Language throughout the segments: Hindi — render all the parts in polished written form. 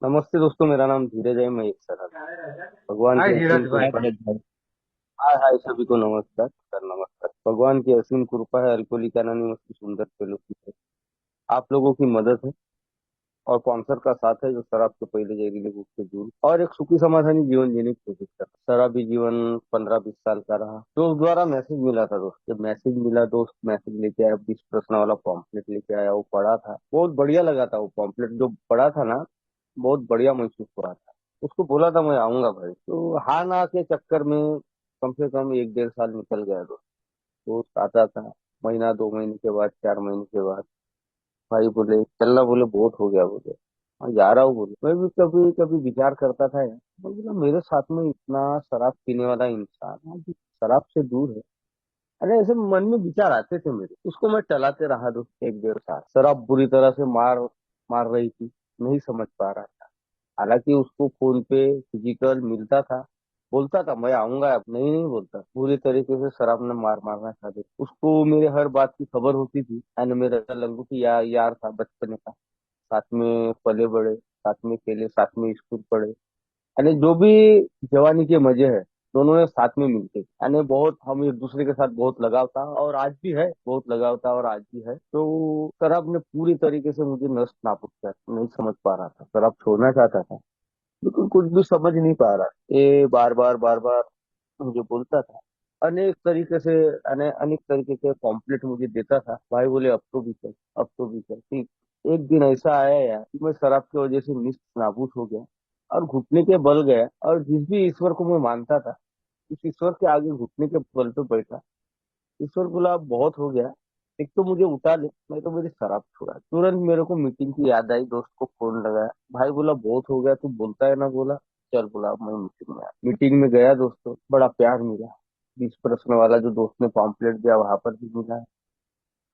नमस्ते दोस्तों, मेरा नाम धीरज है। मैं एक सरल भगवान हाय की असीम धीरज भाई। कृपा है। हाय हाय, सभी को नमस्कार सर, नमस्कार। भगवान की असीम कृपा है, अल्कोहलिक एनोनिमस की सुंदर फेलोशिप है, आप लोगों की मदद है और स्पॉन्सर का साथ है जो शराब से पहले जहरीले रूप से दूर और एक सुखी समाधानी जीवन जीने की कोशिश कर रहा है। शराबी जीवन 15-20 साल का रहा। दोस्त द्वारा मैसेज मिला था। दोस्त जब मैसेज मिला, दोस्त मैसेज लेके आया, 20 प्रश्न वाला पॉम्पलेट लेके आया। वो पढ़ा था, बहुत बढ़िया लगा था। वो पॉम्पलेट जो पढ़ा था ना, बहुत बढ़िया महसूस हो रहा था। उसको बोला था मैं आऊंगा भाई, तो हाँ ना के चक्कर में कम से कम 1-1.5 साल निकल गया। दोस्त आता था, महीना 2 महीने के बाद, 4 महीने के बाद भाई बोले चलना, बोले बहुत हो गया, बोले हाँ जा रहा हूँ। बोले मैं भी कभी कभी विचार करता था यार, मैं बोला मेरे साथ में इतना शराब पीने वाला इंसान है जो शराब से दूर है। अरे ऐसे मन में विचार आते थे मेरे, उसको मैं टलाते रहा। दोस्त 1-1.5 साल शराब बुरी तरह से मार मार रही थी, नहीं समझ पा रहा था। हालांकि उसको फोन पे फिजिकल मिलता था, बोलता था मैं आऊंगा, अब नहीं नहीं बोलता। पूरी तरीके से शराब ने मार मारना चाह दी उसको। मेरे हर बात की खबर होती थी। एंड मेरा लंगूटी यार था बचपन का, साथ में पले बड़े, साथ में खेले, साथ में स्कूल पढ़े। यानी जो भी जवानी के मजे है, दोनों ने साथ में मिलके, यानी बहुत हम एक दूसरे के साथ बहुत लगाव था, और आज भी है, बहुत लगाव था और आज भी है। तो शराब ने पूरी तरीके से मुझे नष्ट नाबूद किया। नहीं समझ पा रहा था, शराब छोड़ना चाहता था लेकिन कुछ भी समझ नहीं पा रहा। ये बार बार मुझे बोलता था, अनेक तरीके से, अनेक तरीके के पॉम्पलेट मुझे देता था। भाई बोले अब तो भी चल, अब तो भी चल। ठीक, एक दिन ऐसा आया यार कि मैं शराब की वजह से निस्त नाबूद हो गया और घुटने के बल गया। और जिस भी ईश्वर को मैं मानता था, उस ईश्वर के आगे घुटने के बल पे बैठा। ईश्वर बोला अब बहुत हो गया, एक तो मुझे उठा ले, नहीं तो मेरी शराब छुड़ा। तुरंत मेरे को मीटिंग की याद आई, दोस्त को फोन लगाया। भाई बोला बहुत हो गया, तू बोलता है ना। बोला चल, बोला अब मैं मीटिंग में आया। मीटिंग में गया दोस्तों, बड़ा प्यार मिला। 20 प्रश्न वाला जो दोस्त ने पॉम्पलेट दिया वहां पर भी मिला।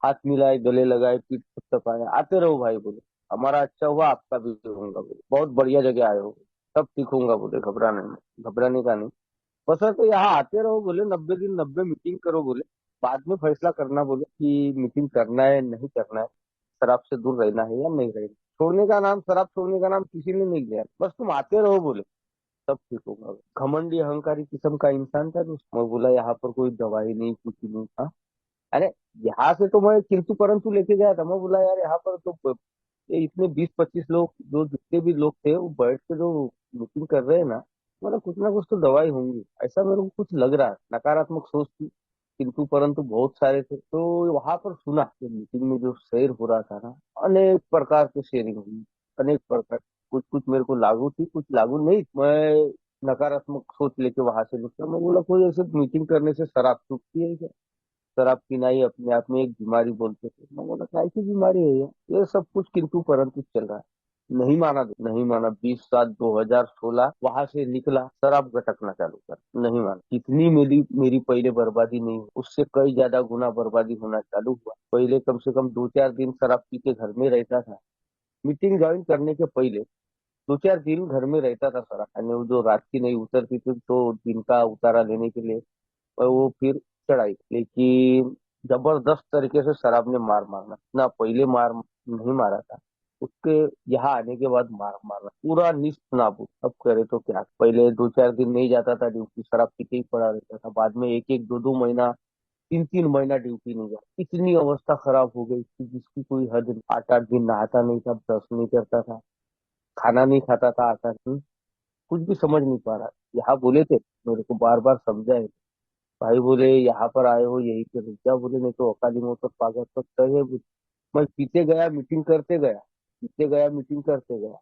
हाथ मिलाए, गले लगाए, पीठ थपथपाए, आते रहो भाई बोले, हमारा अच्छा हुआ आपका भी होगा। बोले बहुत बढ़िया जगह आए हो, सब ठीक होगा। बोले घबराने नहीं, घबराने का नहीं, बस तो यहाँ आते रहो। बोले 90 दिन 90 मीटिंग करो। बोले बाद में फैसला करना, बोले कि मीटिंग करना है नहीं करना है, शराब से दूर रहना है या नहीं रहना। छोड़ने का नाम, शराब छोड़ने का नाम किसी ने नहीं लिया, बस तुम आते रहो। बोले सब ठीक होगा। घमंडी अहंकारी किस्म का इंसान था दोस्त। मैं बोला यहाँ पर कोई दवाई नहीं, कुछ नहीं था। अरे यहाँ से तो मैं किंतु परंतु लेके गया था। मैं बोला यार यहाँ पर तो ये इतने 20-25 लोग, जो जितने भी लोग थे वो बैठ के जो मीटिंग कर रहे हैं ना, मतलब कुछ ना कुछ तो दवाई होंगी, ऐसा मेरे को कुछ लग रहा है। नकारात्मक सोच थी, किंतु परंतु बहुत सारे थे। तो वहां पर सुना कि मीटिंग में जो शेयर हो रहा था ना, अनेक प्रकार की शेयरिंग हुई, अनेक प्रकार। कुछ कुछ मेरे को लागू थी, कुछ लागू नहीं। मैं नकारात्मक सोच लेके वहां से निकला। मैं बोला कोई ऐसे मीटिंग करने से शराब छूटती है क्या? शराब पीना ही अपने आप में एक बीमारी बोलते थे। मैं बोला क्या ऐसी बीमारी है ये सब कुछ किंतु परंतु चल रहा है। नहीं माना, नहीं माना। 20 7 2016 वहां से निकला, शराब गटकना चालू कर, नहीं माना। कितनी मेरी मेरी पहले बर्बादी नहीं हुई, उससे कई ज्यादा गुना बर्बादी होना चालू हुआ। पहले कम से कम 2-4 दिन शराब पी के घर में रहता था। मीटिंग ज्वाइन करने के पहले 2-4 दिन घर में रहता था शराब, यानी वो जो रात की नहीं उतरती थी तो दिन का उतारा लेने के लिए और वो फिर चढ़ाई। लेकिन जबरदस्त तरीके से शराब ने मार मारना ना, पहले मार नहीं मारा था, उसके यहाँ आने के बाद मार मारना पूरा निस्त नाबूद। अब करे तो क्या, पहले 2-4 दिन नहीं जाता था ड्यूटी, शराब पीते ही पड़ा रहता था। बाद में 1-1 2-2 महीना, 3-3 महीना ड्यूटी नहीं गया। इतनी अवस्था खराब हो गई कि जिसकी कोई हद नहीं। 8-8 दिन नहाता नहीं था, ब्रश नहीं करता था, खाना नहीं खाता था 8-8 दिन। कुछ भी समझ नहीं पा रहा। यहाँ बोले थे, मेरे को बार बार समझाए, भाई बोले यहाँ पर आए हो यही पे रुक जा। बोले नहीं तो अकाली मौत और पागल तो तय है। मैं पीते गया, मीटिंग करते गया, पीते गया, मीटिंग करते गया।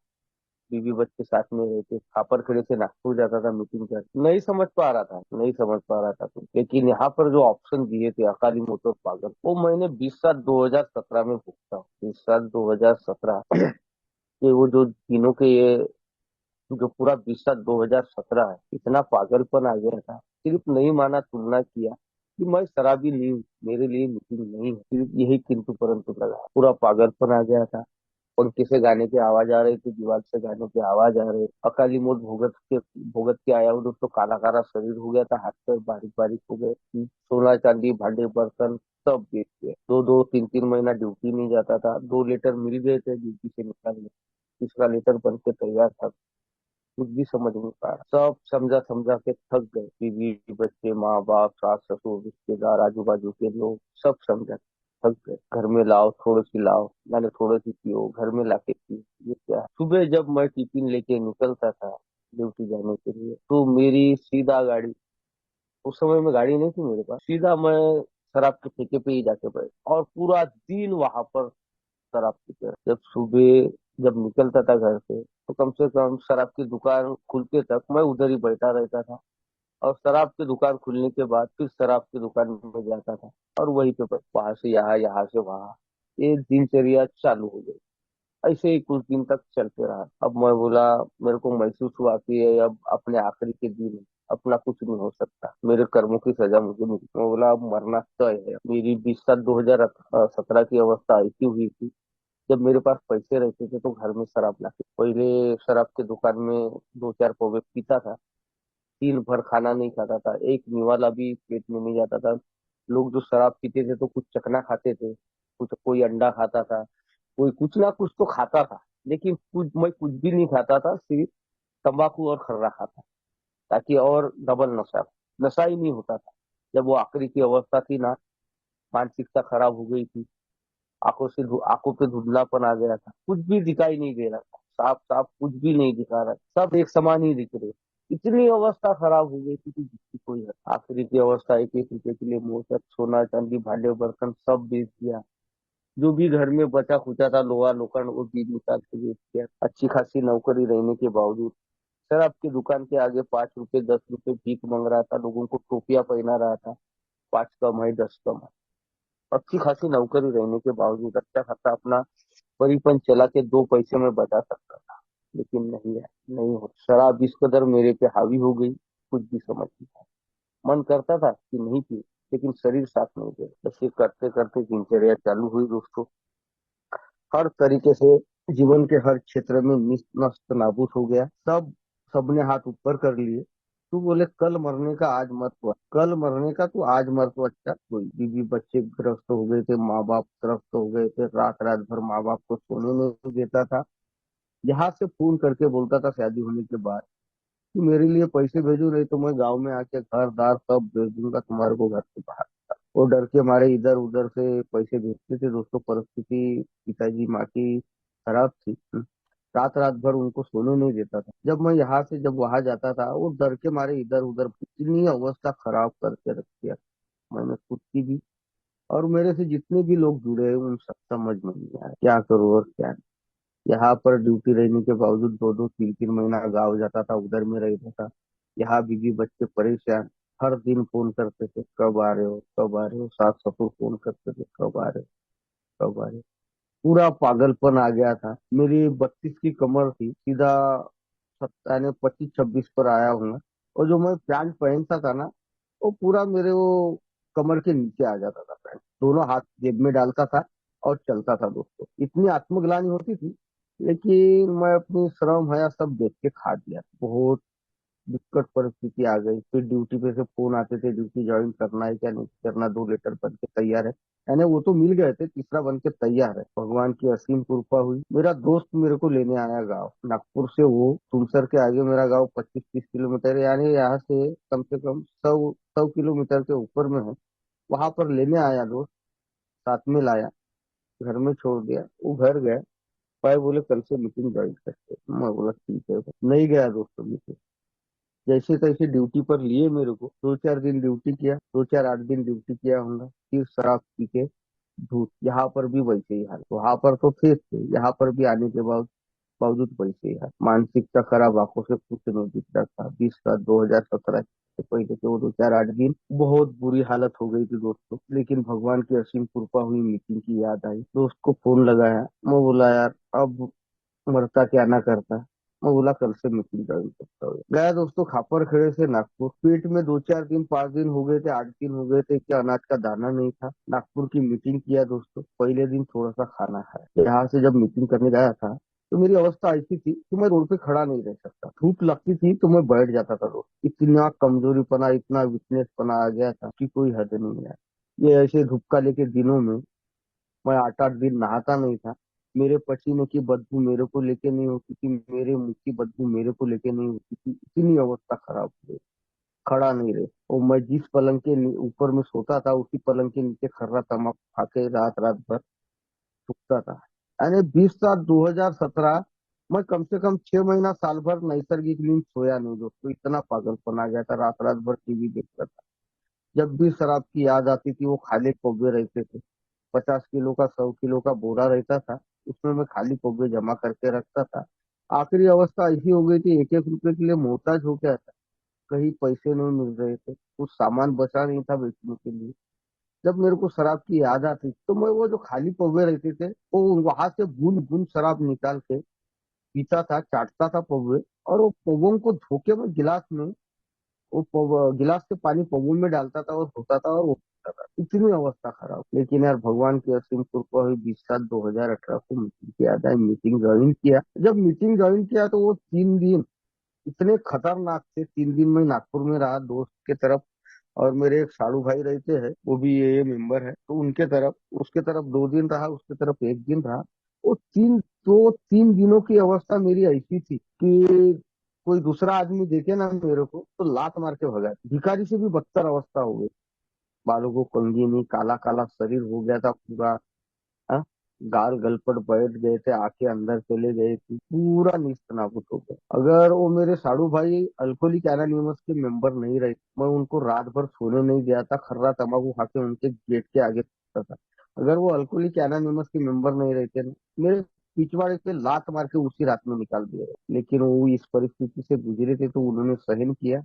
बीवी बच्चे साथ में रहते, खापर खड़े से नाश्ता हो जाता था मीटिंग कर। नहीं समझ पा रहा था, नहीं समझ पा रहा था तो। लेकिन यहाँ पर जो ऑप्शन दिए थे अकाली मौत और पागल, वो मैंने 20 7 2017 में भुगता हूँ। 20 7 2017 ये वो जो तीनों के ये जो पूरा 20 7 2017 है, इतना पागलपन आ गया था। सिर्फ नहीं माना, तुलना किया कि मैं शराबी नहीं हूँ, मेरे लिए मीटिंग नहीं है, सिर्फ यही किंतु परंतु लगा। पूरा पागलपन आ गया था। पंखे से गाने की आवाज आ रही थी, दीवार से गाने की आवाज आ रही। अकाली मौत भुगत के आया हूँ दोस्तों। काला काला शरीर हो गया था, हाथ पैर बारीक बारीक हो गए। सोना चांदी भांडे बर्तन सब बेच दिए। 2-2 3-3 महीना ड्यूटी नहीं जाता था। 2 लेटर मिल गए थे ड्यूटी से निकालने। तीसरा लेटर बन के तैयार था। कुछ भी समझ नहीं पा रहा, सब समझा समझा के थक गए। बीवी बच्चे माँ बाप सास ससुर रिश्तेदार आजू बाजू के लोग सब समझा थक गए। घर में लाओ थोड़ी सी लाओ, मैंने थोड़ी सी पियो, घर में लाके पियो, ये क्या है? सुबह जब मैं टिफिन लेके निकलता था ड्यूटी जाने के लिए, तो मेरी सीधा गाड़ी, उस समय में गाड़ी नहीं थी मेरे पास, सीधा मैं शराब के ठेके पे ही जाके बैठ और पूरा दिन वहां पर शराब पीते। जब सुबह जब निकलता था घर से कम से कम शराब की दुकान खुलते तक मैं उधर ही बैठा रहता था। और शराब की दुकान खुलने के बाद फिर शराब की दुकान में जाता था और वहीं पे वहां से यहाँ से वहां, ये दिनचर्या चालू हो गई। ऐसे ही कुछ दिन तक चलते रहा। अब मैं बोला, मेरे को महसूस हुआ कि ये अब अपने आखिरी के दिन है, अपना कुछ नहीं हो सकता, मेरे कर्मों की सजा मुझे मिली। मैं बोला अब मरना तय है। मेरी 20 7 2017 की अवस्था ऐसी हुई थी, जब मेरे पास पैसे रहते थे तो घर में शराब लाके पहले शराब की दुकान में दो चार पौवे पीता था। दिन भर खाना नहीं खाता था, एक निवाला भी पेट में नहीं जाता था। लोग जो शराब पीते थे तो कुछ चखना खाते थे, कुछ कोई अंडा खाता था, कोई कुछ ना कुछ तो खाता था। लेकिन मैं कुछ भी नहीं खाता था, सिर्फ तंबाकू और खर्रा खाता, ताकि और डबल नशा, नशा ही नहीं होता था। जब वो आखिरी की अवस्था थी ना, मानसिकता खराब हो गई थी, आंखों पे धुंधलापन आ गया था, कुछ भी दिखाई नहीं दे रहा था, साफ साफ कुछ भी नहीं दिखा रहा था, सब एक समान ही दिख रहे। इतनी अवस्था खराब हो गई थी कि जिसकी कोई हद। आखिरी की अवस्था, 1 1 रुपए के लिए मोटर सोना चांदी भांडे बर्तन सब बेच दिया। जो भी घर में बचा खुचा था लोहा लोखंड वो भी निकाल के बेच दिया। अच्छी खासी नौकरी रहने के बावजूद शराब की दुकान के आगे 5 रुपए 10 रुपए भीख मांग रहा था, लोगों को टोपियां पहना रहा था। 5 कम है 10 कम है, अच्छी खासी नौकरी रहने के बावजूद अच्छा खासा अपना परिपन चला के 2 पैसे में बचा सकता था। लेकिन नहीं है, नहीं हो। शराब इस कदर मेरे पे हावी हो गई, कुछ भी समझ नहीं आया। मन करता था कि नहीं पी, लेकिन शरीर साथ नहीं दे। ऐसे करते करते दिनचर्या चालू हुई दोस्तों। हर तरीके से जीवन के हर क्षेत्र में नष्ट नाबूद हो गया। सबने हाथ ऊपर कर लिए। तू बोले कल मरने का आज मत हुआ, कल मरने का तू आज मर तो अच्छा। कोई बीवी बच्चे ग्रस्त हो गए थे, माँ बाप ग्रस्त हो गए थे, रात रात भर माँ बाप को सोने नहीं देता था। यहाँ से फोन करके बोलता था शादी होने के बाद कि मेरे लिए पैसे भेजो, नहीं तो मैं गांव में आके घर दार सब भेज दूंगा तुम्हारे को घर से बाहर। वो डर के मारे इधर उधर से पैसे भेजते थे दोस्तों। परिस्थिति पिताजी माँ की खराब थी। रात रात भर उनको सोने नहीं देता था। जब मैं यहाँ से जब वहां जाता था वो डर के मारे इधर उधर, इतनी अवस्था खराब करके रख दिया मैंने खुद की भी। और मेरे से जितने भी लोग जुड़े हैं उन सब समझ में नहीं आया क्या करूँ और क्या नहीं। यहाँ पर ड्यूटी रहने के बावजूद 2 2 3 3 महीना गाँव जाता था, उधर में रहता था। यहाँ बीवी बच्चे परेशान, हर दिन फोन करते थे कब आ रहे हो कब आ रहे हो, सास ससुर फोन करते थे कब आ रहे हो कब आ रहे हो। पूरा पागलपन आ गया था। मेरी 32 की कमर थी, सीधा 25 26 पर आया हूँ। और जो मैं पैंट पहनता था ना, वो पूरा मेरे वो कमर के नीचे आ जाता था पैंट, दोनों हाथ जेब में डालता था और चलता था दोस्तों। इतनी आत्मग्लानि होती थी, लेकिन मैं अपनी श्रम हया सब देख के खा दिया। बहुत दिक्कत परिस्थिति आ गई। फिर ड्यूटी पे से फोन आते थे, ड्यूटी ज्वाइन करना है क्या नहीं करना, 2 लेटर बन के तैयार है। यानी वो तो मिल गए थे, तीसरा बन के तैयार है। भगवान की असीम कृपा हुई, मेरा दोस्त मेरे को लेने आया गाँव नागपुर से। वो तुमसर के आगे मेरा गाँव 25 30 किलोमीटर है, यानी यहाँ से कम 100 100 किलोमीटर के ऊपर में है। वहां पर लेने आया दोस्त, साथ में लाया, घर में छोड़ दिया, वो घर गए। भाई बोले कल से मीटिंग ज्वाइन करते हैं। मैं बोला ठीक है। नहीं गया दोस्तों मीटिंग, जैसे तैसे ड्यूटी पर लिए मेरे को। 2 4 दिन ड्यूटी किया, 2 4 8 दिन ड्यूटी किया होगा, फिर शराब पी के धूत। यहाँ पर भी वैसे ही हाल, वहां पर तो थे, यहाँ पर भी आने के बाद बावजूद वैसे ही हाल। मानसिकता खराब, आंखों से कुछ नहीं दिख रहा था। 20 7 2017 से पहले के वो 2 4 8 दिन बहुत बुरी हालत हो गई थी दोस्तों। लेकिन भगवान की असीम कृपा हुई, मीटिंग की याद आई, दोस्त को फोन लगाया। मैं बोला यार अब मरता क्या ना करता। मैं बोला कल से मीटिंग ज्वाइन करता हूँ। गया दोस्तों खापर खेड़े से नागपुर। पेट में 2 4 दिन 5 दिन हो गए थे, 8 दिन हो गए थे कि अनाज का दाना नहीं था। नागपुर की मीटिंग किया दोस्तों, पहले दिन थोड़ा सा खाना खाया। यहाँ से जब मीटिंग करने गया था तो मेरी अवस्था ऐसी थी कि मैं रोड पे खड़ा नहीं रह सकता, धूप लगती थी तो मैं बैठ जाता था दोस्त। इतना कमजोरीपना, इतना वीकनेस पना आ गया था कि कोई हद नहीं है। ये ऐसे धूपकाले के दिनों में मैं 8 8 दिन नहाता नहीं था। मेरे पसीने की बदबू मेरे को लेके नहीं होती थी, मेरे मुंह की बदबू मेरे को लेके नहीं होती थी, इतनी अवस्था खराब हो गई। खड़ा नहीं रहे, और मैं जिस पलंग के ऊपर में सोता था उसी पलंग के नीचे खर्रा तमक खा के रात रात भर सूखता था। यानी 20 7 2017 मैं कम से कम 6 महीना साल भर नैसर्गिक नींद सोया नहीं दोस्तों, इतना पागलपन आ गया था, रात रात भर टीवी देखता था। जब भी शराब की याद आती थी वो खाली कौवे रहते थे, 50 किलो का 100 किलो का बोरा रहता था, उसमें मैं खाली कौवे जमा करके रखता था। आखिरी अवस्था ऐसी हो गई थी, एक एक रुपए के लिए मोहताज हो गया था। कहीं पैसे नहीं मिल रहे थे, कुछ सामान बचा नहीं था बेचने के लिए। जब मेरे को शराब की याद आती तो मैं वो जो खाली पौवे रहते थे वो वहां से बूंद बूंद शराब निकाल के पीता था, चाटता था पौवे, और वो पौवों को धोके मैं गिलास में, गिलास से पानी पौवों में डालता था और धोता था और वो पीता था। इतनी अवस्था खराब, लेकिन यार भगवान की असीम कृपा हुई, 20 7 2018 को मीटिंग की याद आई, मीटिंग ज्वाइन किया। जब मीटिंग ज्वाइन किया तो वो 3 दिन इतने खतरनाक थे। 3 दिन में नागपुर में रहा दोस्त के तरफ, और मेरे एक साड़ू भाई रहते हैं वो भी ये मेंबर है, तो उनके तरफ, उसके तरफ 2 दिन रहा, उसके तरफ एक दिन रहा। वो 3 दिनों की अवस्था मेरी ऐसी थी कि कोई दूसरा आदमी देखे ना मेरे को तो लात मार के भगा, भिखारी से भी बदतर अवस्था हो गई। बालों को कंघी नहीं, काला काला शरीर हो गया था पूरा। हाँ? गाल गलपट बैठ गए थे, आंखें अंदर चले गए थी, पूरा नीस्त नाबूद हो गया। अगर वो मेरे साड़ू भाई अल्कोहलिक एनोनिमस के मेंबर नहीं रहे, मैं उनको रात भर सोने नहीं दिया था, खर्रा तंबाकू खा के उनके गेट के आगे सोता था। अगर वो अल्कोहलिक एनोनिमस के मेंबर नहीं रहते ना, मेरे पिछवाड़े पे लात मार के उसी रात में निकाल दिया। लेकिन वो इस परिस्थिति से गुजरे थे तो उन्होंने सहन किया,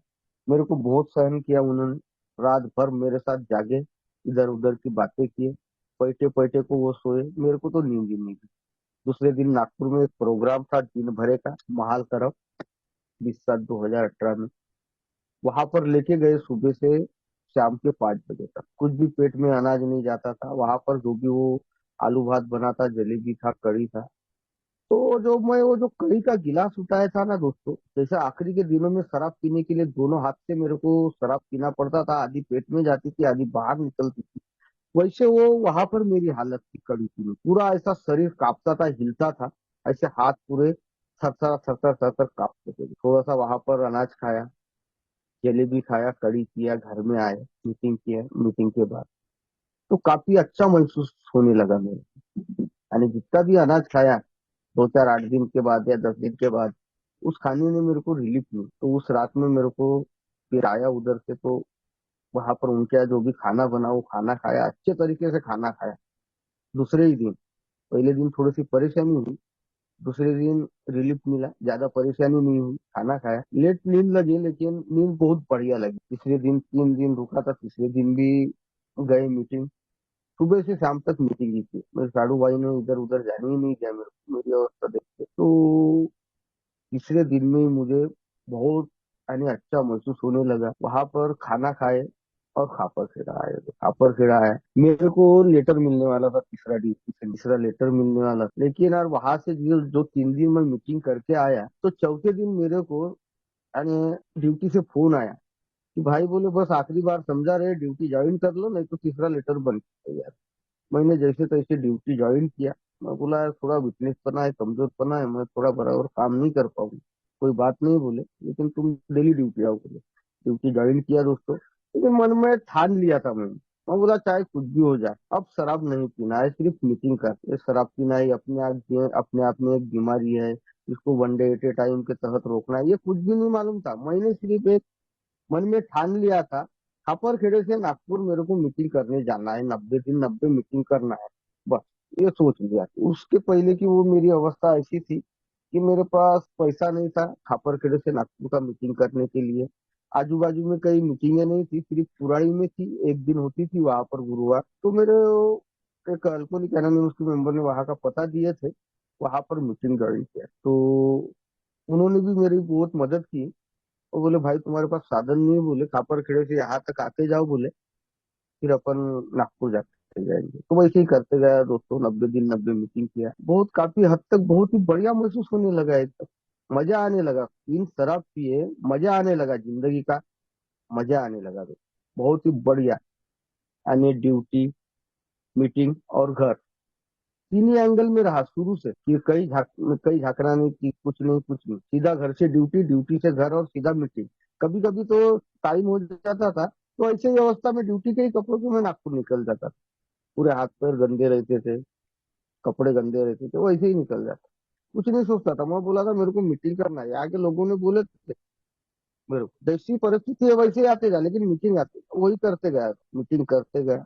मेरे को बहुत सहन किया उन्होंने। रात भर मेरे साथ जागे, इधर उधर की बातें किए, पैटे पैटे को वो सोए, मेरे को तो नींद ही नहीं थी। दूसरे दिन नागपुर में एक प्रोग्राम था दिन भरे का, महाल तरफ, 20 7 2018 में। वहां पर लेके गए सुबह से शाम के 5 बजे तक, कुछ भी पेट में अनाज नहीं जाता था वहां पर, जो भी वो आलू भात बना था, जलेबी था, कढ़ी था। तो जो मैं वो जो कढ़ी का गिलास उठाया था ना दोस्तों, जैसे आखिरी के दिनों में शराब पीने के लिए दोनों हाथ से मेरे को शराब पीना पड़ता था, आधी पेट में जाती थी आधी बाहर निकलती थी, वैसे वो वहां पर मेरी हालत थी कड़ी की। पूरा ऐसा शरीर कांपता था, हिलता था, ऐसे हाथ पूरे थरथर थरथर थरथर कांपते थे। थोड़ा सा वहां पर अनाज खाया, जलेबी खाया, कड़ी किया, घर में आए, मीटिंग किया, मीटिंग के बाद तो काफी अच्छा महसूस होने लगा मेरे। यानी जितना भी अनाज खाया 2 4 8 दिन के बाद या 10 दिन के बाद, उस खाने ने मेरे को रिलीफ मिली। तो उस रात में मेरे को फिर आया उधर से, तो वहां पर उनके यहाँ जो भी खाना बना वो खाना खाया, अच्छे तरीके से खाना खाया। दूसरे ही दिन, पहले दिन थोड़ी सी परेशानी हुई, दूसरे दिन रिलीफ मिला, ज्यादा परेशानी नहीं हुई, खाना खाया, लेट नींद लगी लेकिन नींद बहुत बढ़िया लगी। तीसरे दिन 3 दिन रुका था, तीसरे दिन भी गए मीटिंग, सुबह से शाम तक मीटिंग ही थी। मेरे साड़ू भाई ने इधर उधर जाने ही नहीं दिया मेरे को, मेरी अवस्था देख के। तो तीसरे दिन में ही मुझे बहुत यानी अच्छा महसूस होने लगा। वहां पर खाना खाए और खापर खेड़ा आए, खापर खेड़ा आया, मेरे को लेटर मिलने वाला था, तीसरा ड्यूटी से तीसरा लेटर मिलने वाला था। लेकिन यार वहां से जो 3 दिन मैं मीटिंग करके आया, तो चौथे दिन मेरे को यानी ड्यूटी से फोन आया कि भाई बोले बस आखिरी बार समझा रहे, ड्यूटी ज्वाइन कर लो नहीं तो तीसरा लेटर बन गया। मैंने जैसे तैसे ड्यूटी ज्वाइन किया। मैं बोला यार थोड़ा वीकनेस पना है, कमजोर पना है, मैं थोड़ा बराबर काम नहीं कर पाऊंगा। कोई बात नहीं बोले, लेकिन तुम डेली ड्यूटी आओ बोले। ड्यूटी ज्वाइन किया दोस्तों, लेकिन मन में ठान लिया था मैं बोला चाहे कुछ भी हो जाए, अब शराब नहीं पीना है, सिर्फ मीटिंग कर। ये शराब पीना ही अपने आप में एक बीमारी है, इसको 1 डे एट ए टाइम के तहत रोकना है, ये कुछ भी नहीं मालूम था। मैंने सिर्फ एक मन में ठान लिया था, खापरखेड़े से नागपुर मेरे को मीटिंग करने जाना है, 90 दिन 90 मीटिंग करना है, बस ये सोच लिया। उसके पहले की वो मेरी अवस्था ऐसी थी कि मेरे पास पैसा नहीं था खापरखेड़े से नागपुर का मीटिंग करने के लिए। आजू बाजू में कई मीटिंगें नहीं थी, सिर्फ पुरानी में थी, एक दिन होती थी वहां पर गुरुवार। तो मेरे एक अल्कोहलिक एनोनिमस के मेंबर ने वहां का पता दिए थे, वहां पर मीटिंग ज्वाइन किया। तो उन्होंने भी मेरी बहुत मदद की। वो बोले भाई तुम्हारे पास साधन नहीं है बोले, खापर खेड़े से यहाँ तक आते जाओ बोले, फिर अपन नागपुर जाते जाएंगे। तो वैसे ही करते गया दोस्तों, 90 दिन 90 मीटिंग किया, बहुत काफी हद तक बहुत ही बढ़िया महसूस होने लगा एकदम, मजा आने लगा। 3 शराब पिए, मजा आने लगा जिंदगी का, मजा आने लगा दोस्तों, बहुत ही बढ़िया। यानी ड्यूटी, मीटिंग और घर, तीन ही एंगल में रहा शुरू से कि कहीं झांकना नहीं कि कुछ नहीं कुछ नहीं, सीधा घर से ड्यूटी, ड्यूटी से घर और सीधा मीटिंग। कभी कभी तो टाइम हो जाता था तो ऐसे ही अवस्था में ड्यूटी के ही कपड़ों में मैं नागपुर निकल जाता था। पूरे हाथ पैर गंदे रहते थे, कपड़े गंदे रहते थे, वो ऐसे ही निकल जाता। कुछ नहीं सोचता था, मैं बोला था मेरे को मीटिंग करना है, आगे लोगों ने बोले थे मेरे को जैसी परिस्थिति है वैसे ही आते जा, लेकिन मीटिंग आती वही करते गया, मीटिंग करते गया।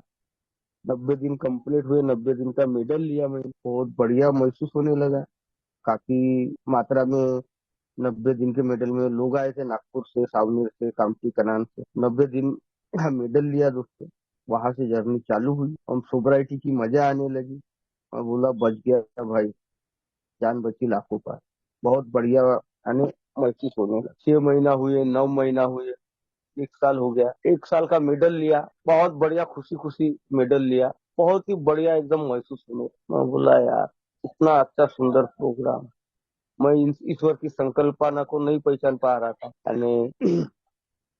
90 दिन कंप्लीट हुए, 90 दिन का मेडल लिया मैंने, बहुत बढ़िया महसूस होने लगा। काफी मात्रा में 90 दिन के मेडल में लोग आए थे नागपुर से, सावनेर से, कामठी कनान से। 90 दिन का मेडल लिया दोस्तों। वहां से जर्नी चालू हुई, हम सोबराइटी की मजा आने लगी। मैं बोला बच गया भाई, जान बची लाखों का। बहुत बढ़िया यानी महसूस होने लगा। 6 महीना हुए, 9 महीना हुए, 1 साल हो गया। 1 साल का मेडल लिया, बहुत बढ़िया, खुशी खुशी मेडल लिया। बहुत ही बढ़िया एकदम महसूस होने लगा। मैं बोला यार, इतना अच्छा सुंदर प्रोग्राम। मैं ईश्वर की संकल्पना को नहीं पहचान पा रहा था, यानी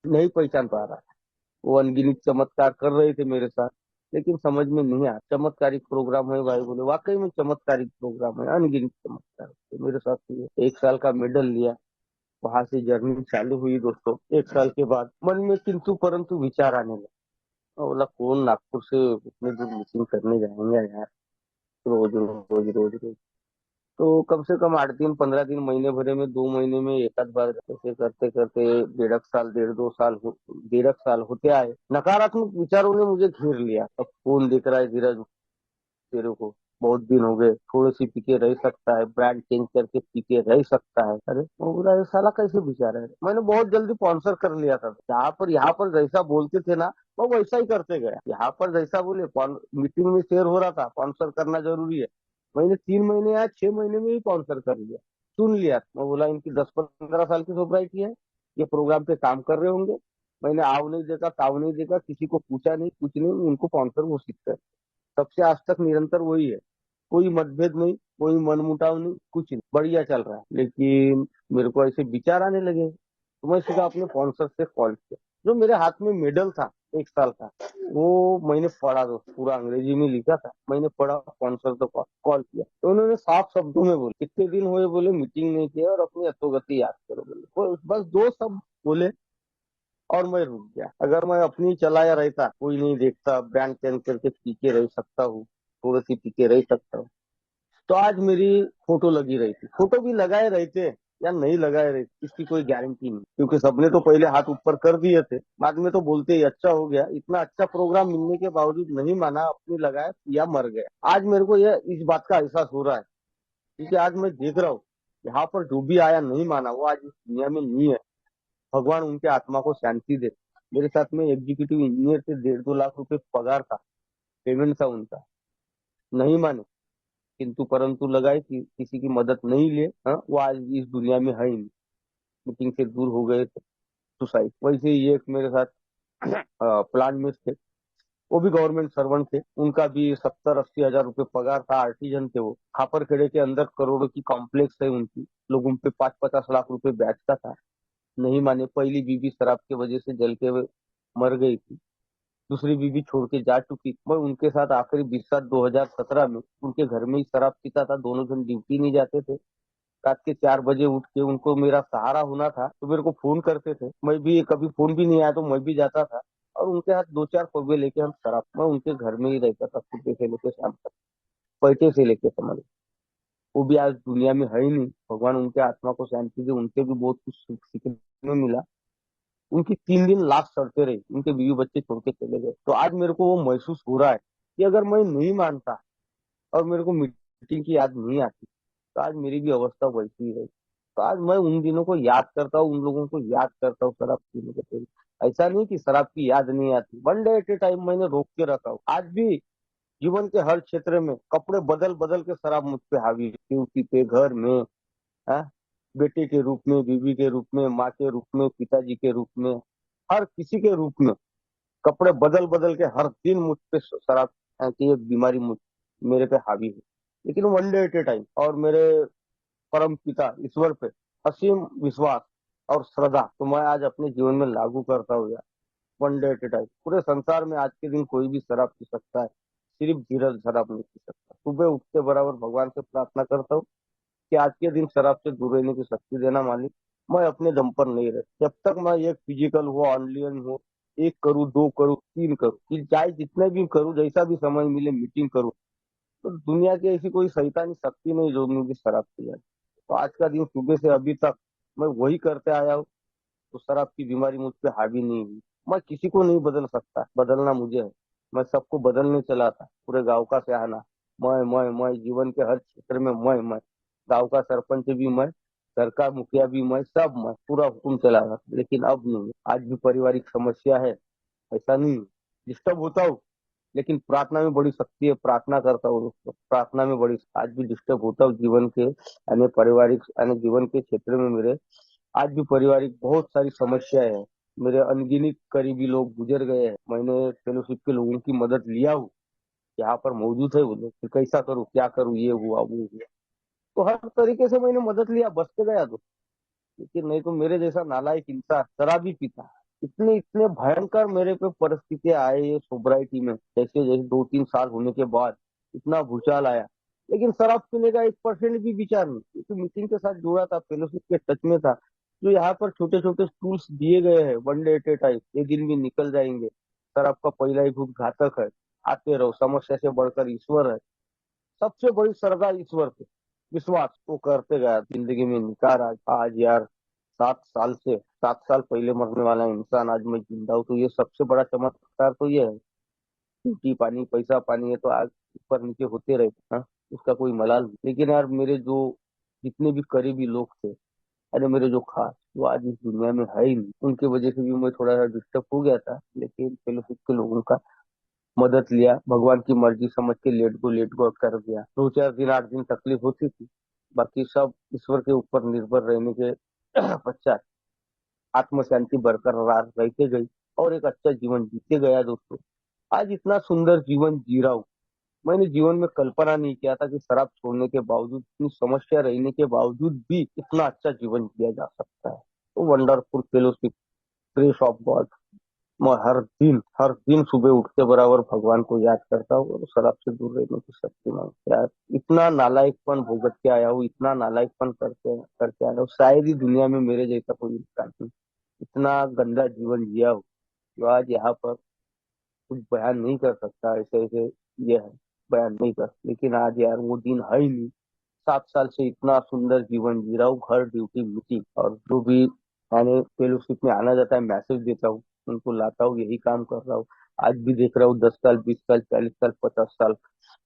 नहीं पहचान पा रहा था। वो अनगिनत चमत्कार कर रहे थे मेरे साथ, लेकिन समझ में नहीं आया चमत्कारिक प्रोग्राम है भाई। बोले वाकई में चमत्कारिक प्रोग्राम है, अनगिनत चमत्कार तो मेरे साथ हुए। 1 साल का मेडल लिया, वहां से जर्नी चालू हुई दोस्तों। 1 साल के बाद मन में किंतु परंतु विचार आने लगे। मैं बोला कौन नागपुर से उतने दूर मीटिंग करने जाएंगे यार, रोज रोज रोज रोज। तो कम से कम 8 दिन, 15 दिन, महीने भरे में, 2 महीने में एक आध बार, ऐसे करते करते 1.5 साल, 1.5 2 साल 1.5 साल होते आए। नकारात्मक विचारों ने मुझे घेर लिया। अब कौन देख रहा है धीरज तेरे को, बहुत दिन हो गए, थोड़ी सी पीके रह सकता है, ब्रांड चेंज करके पीके रह सकता है। अरे वो बोला ये साला कैसे विचार है। मैंने बहुत जल्दी स्पॉन्सर कर लिया था। यहाँ पर जैसा बोलते थे ना, वो वैसा ही करते गया। यहाँ पर जैसा बोले, मीटिंग में शेयर हो रहा था, स्पॉन्सर करना जरूरी है। मैंने 3 महीने या 6 महीने में ही स्पॉन्सर कर लिया, सुन लिया। मैं बोला इनकी 10-15 साल की सोसाइटी है, ये प्रोग्राम पे काम कर रहे होंगे। मैंने आव नहीं देखा, ताव नहीं देखा, किसी को पूछा नहीं, कुछ नहीं, उनको स्पॉन्सर घोषित कर। तब से आज तक निरंतर वही है। कोई मतभेद नहीं, कोई मनमुटाव नहीं, कुछ नहीं, बढ़िया चल रहा है। लेकिन मेरे को ऐसे विचार आने लगे तो मैं सीधा अपने स्पॉन्सर से कॉल किया। जो मेरे हाथ में मेडल था 1 साल का, वो मैंने पढ़ा, दोस्त पूरा अंग्रेजी में लिखा था, मैंने पढ़ा, स्पॉन्सर को कॉल किया तो उन्होंने साफ शब्दों में बोले कितने दिन हुए, बोले मीटिंग नहीं किया और अपनी अधोगति याद करो, बोले बस 2 शब्द बोले और मैं रुक गया। अगर मैं अपनी चलाया रहता, कोई नहीं देखता, ब्रांड चेंज करके पीके रह सकता हूँ, थोड़ी सी पीके रह सकता हूँ, तो आज मेरी फोटो लगी रहती। फोटो भी लगाए रहते या नहीं लगाए रहते, इसकी कोई गारंटी नहीं, क्योंकि सबने तो पहले हाथ ऊपर कर दिए थे, बाद में तो बोलते ही अच्छा हो गया। इतना अच्छा प्रोग्राम मिलने के बावजूद नहीं माना, अपनी लगाए या मर गया। आज मेरे को यह इस बात का एहसास हो रहा है, क्योंकि आज मैं देख रहा हूँ यहाँ पर जो भी आया नहीं माना, वो आज इस दुनिया में नहीं है। भगवान उनके आत्मा को शांति दे। मेरे साथ में एग्जीक्यूटिव इंजीनियर से 1.5-2 लाख रुपए पगार था, पेमेंट था उनका, नहीं माने, किंतु परंतु लगाए कि किसी की मदद नहीं लिए, हाँ, वो आज इस दुनिया में है ही नहीं। मीटिंग से दूर हो गए थे, सुसाइड। वैसे ही एक मेरे साथ प्लांट में थे, वो भी गवर्नमेंट सर्वेंट थे, उनका भी 70-80 हजार रुपए पगार था, आर्टिजन थे वो। खापरखेड़े के अंदर करोड़ों की कॉम्प्लेक्स है उनकी, लोगों पे 5-50 लाख रुपए बेचता था, नहीं माने। पहली बीवी शराब की वजह से जल के मर गई थी, दूसरी बीवी छोड़ के जा चुकी। मैं उनके साथ आखिरी 20-7-2017 में उनके घर में ही शराब पीता था, दोनों जन ड्यूटी नहीं जाते थे। रात के 4 बजे उठ के उनको मेरा सहारा होना था तो मेरे को फोन करते थे, मैं भी कभी फोन भी नहीं आया तो मैं भी जाता था, और उनके हाथ 2-4 पौवे लेके हम शराब, मैं उनके घर में ही रहता था सुबह से लेके शाम तक, पैसे से लेके समझ। वो भी आज दुनिया में है ही नहीं, भगवान उनके आत्मा को शांति दे, उनसे भी बहुत कुछ सीखने मिला। उनकी 3 दिन लाश सड़ते रही, उनके बीवी बच्चे छोड़ के चले गए। तो आज मेरे को वो महसूस हो रहा है कि अगर मैं नहीं मानता और मेरे को मीटिंग की याद नहीं आती, तो आज मेरी भी अवस्था वैसी ही है। तो आज मैं उन दिनों को याद करता हूँ, उन लोगों को याद करता हूँ शराब पीने के पहले। ऐसा नहीं कि शराब की याद नहीं आती, one day at A time मैंने रोक के रखा हूँ। आज भी जीवन के हर क्षेत्र में कपड़े बदल बदल के शराब मुझ पे हावी है, ड्यूटी पे, घर में, हाँ, बेटे के रूप में, बीवी के रूप में, माँ के रूप में, पिताजी के रूप में, हर किसी के रूप में कपड़े बदल बदल के हर दिन मुझ पे शराब की एक बीमारी मेरे पे हावी है। लेकिन one day at A time, और मेरे परम पिता ईश्वर पे असीम विश्वास और श्रद्धा तो मैं आज अपने जीवन में लागू करता हूँ यार। One day at A time. पूरे संसार में आज के दिन कोई भी शराब पी सकता है, सिर्फ धीरज शराब नहीं पी सकता। सुबह उठते बराबर भगवान से प्रार्थना करता हूँ कि आज के दिन शराब से दूर रहने की शक्ति देना मालिक। मैं अपने दम पर नहीं रह, जब तक मैं एक फिजिकल हो, ऑनलाइन हो, एक करूँ, दो करूँ, तीन करूँ, कि चाहे जितने भी करूँ, जैसा भी समय मिले मीटिंग करूँ, तो दुनिया की ऐसी कोई शैतानी शक्ति नहीं जो मुझे शराब पी जाए। तो आज का दिन सुबह से अभी तक मैं वही करते आया हूँ। तो शराब की बीमारी मुझ पे हावी नहीं हुई। मैं किसी को नहीं बदल सकता, बदलना मुझे है। मैं सबको बदलने चला था, पूरे गांव का सयाना। मैं जीवन के हर क्षेत्र में मैं गांव का सरपंच भी मैं, घर का मुखिया भी मैं, सब मैं पूरा हुक्म चला रहा था। लेकिन अब नहीं, आज भी पारिवारिक समस्या है, ऐसा नहीं। डिस्टर्ब होता हूँ, लेकिन प्रार्थना में बड़ी शक्ति है, प्रार्थना करता हूँ दोस्तों, प्रार्थना में बड़ी। आज भी डिस्टर्ब होता हूँ जीवन के यानी पारिवारिक यानी जीवन के क्षेत्र में मेरे आज भी पारिवारिक बहुत सारी समस्याएं हैं। मेरे अनगिनत करीबी लोग गुजर गए हैं, मैंने फेलोशिप के लोगों की मदद लिया हूँ, यहाँ पर मौजूद है वो लोग, फिर कैसा करूँ, क्या करूँ, ये हुआ वो हुआ। तो हर तरीके से मैंने मदद लिया, बचते गया दोस्त। लेकिन नहीं तो मेरे जैसा नालायक इंसान शराबी पीता। इतने इतने भयंकर मेरे पे परिस्थितियां आए ये सोब्राइटी में, जैसे जैसे 2-3 साल होने के बाद इतना भूचाल आया। लेकिन शराब पीने का 1% भी विचार नहीं, क्योंकि मीटिंग के साथ जुड़ा था, फेलोशिप के टच में था। जो यहाँ पर छोटे छोटे टूल्स दिए गए हैं, one day at A time, ये दिन भी निकल जाएंगे। शराब का पहला ही घूंट घातक है, आते रहो, समस्या से बढ़कर ईश्वर है। सबसे बड़ी सरगा ईश्वर पे विश्वास वो करते गया, जिंदगी में निखार। आज यार 7 साल से 7 साल पहले मरने वाला इंसान आज मैं जिंदा हूँ, तो ये सबसे बड़ा चमत्कार तो ये है। रोटी पानी पैसा पानी है तो आज ऊपर नीचे होते रहते, हाँ, उसका कोई मलाल नहीं। लेकिन यार मेरे जो जितने भी करीबी लोग थे, अरे मेरे जो खास, वो आज इस दुनिया में है ही नहीं। उनकी वजह से भी मैं थोड़ा सा डिस्टर्ब हो गया था, लेकिन फेलोशिप के लोगों का मदद लिया, भगवान की मर्जी समझ के लेट गो कर दिया। 2-4 दिन 8 दिन तकलीफ होती थी, बाकी सब ईश्वर के ऊपर निर्भर रहने के पश्चात आत्म शांति बरकरार रहते गई और एक अच्छा जीवन जीते गया दोस्तों। आज इतना सुंदर जीवन जी रहा हूँ। मैंने जीवन में कल्पना नहीं किया था कि शराब छोड़ने के बावजूद, इतनी समस्या रहने के बावजूद भी इतना अच्छा जीवन जिया जा सकता है। तो wonderful fellowship, grace of God. मैं हर दिन सुबह उठते बराबर भगवान को याद करता हूँ और शराब से दूर रहने की शक्ति मांगता यार। इतना नालायकपन भुगत के आया हूँ, इतना नालायकपन करके करके आया हूँ, शायद ही दुनिया में मेरे जैसा कोई इंसान नहीं। इतना गंदा जीवन जिया हूँ जो आज यहाँ पर कुछ बयान नहीं कर सकता, ऐसे ऐसे ये है, बयान नहीं कर। लेकिन आज यार वो दिन है ही नहीं। 7 साल से इतना सुंदर जीवन जी रहा हूँ, घर ड्यूटी मीटिंग, और जो भी मैंने फेलोशिप में आना जाता है मैसेज देता हूँ, उनको लाता हूँ, यही काम कर रहा हूँ। आज भी देख रहा हूँ 10 साल 20 साल 40 साल 50 साल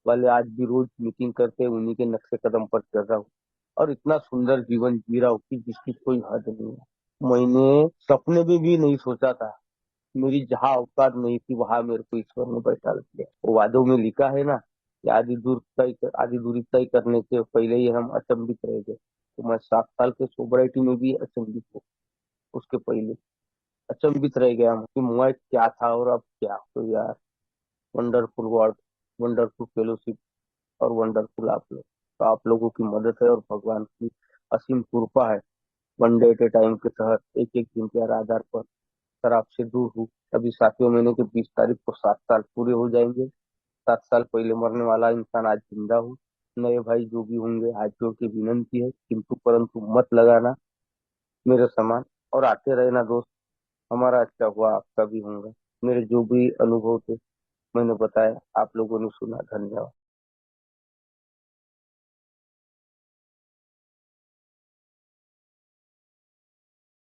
वाले आज भी रोज मीटिंग करते हैं, उन्हीं के नक्शे कदम पर चल रहा हूँ। और इतना सुंदर जीवन जी रहा हूँ कि जिसकी कोई हद नहीं है। मैंने सपने में भी नहीं सोचा था, मेरी जहाँ औकात नहीं थी वहां मेरे को ईश्वर ने बैठा दिया। वो वादों में लिखा है ना कि आधी दूरी तय करने से पहले ही हम अचंभित रह गए। तो मैं 7 साल के सोबराइटी में भी अचंभित हूँ, उसके पहले अचंभित रह गया हूँ कि मैं क्या था और अब क्या। तो यार वंडरफुल वर्ड, वंडरफुल फेलोशिप और वंडरफुल आप लोग। तो आप लोगों की मदद है और भगवान की असीम कृपा है। One day at A time के तहत एक एक दिन के आधार पर शराब से दूर हूँ। अभी 7वें महीने के 20 तारीख को 7 साल पूरे हो जाएंगे। 7 साल पहले मरने वाला इंसान आज जिंदा हूँ। नए भाई जो भी होंगे, हाथ जोड़ के विनंती है, किंतु परंतु मत लगाना मेरे समान, और आते रहना दोस्त। हमारा अच्छा हुआ आपका भी होगा। मेरे जो भी अनुभव थे मैंने बताया, आप लोगों ने सुना। धन्यवाद।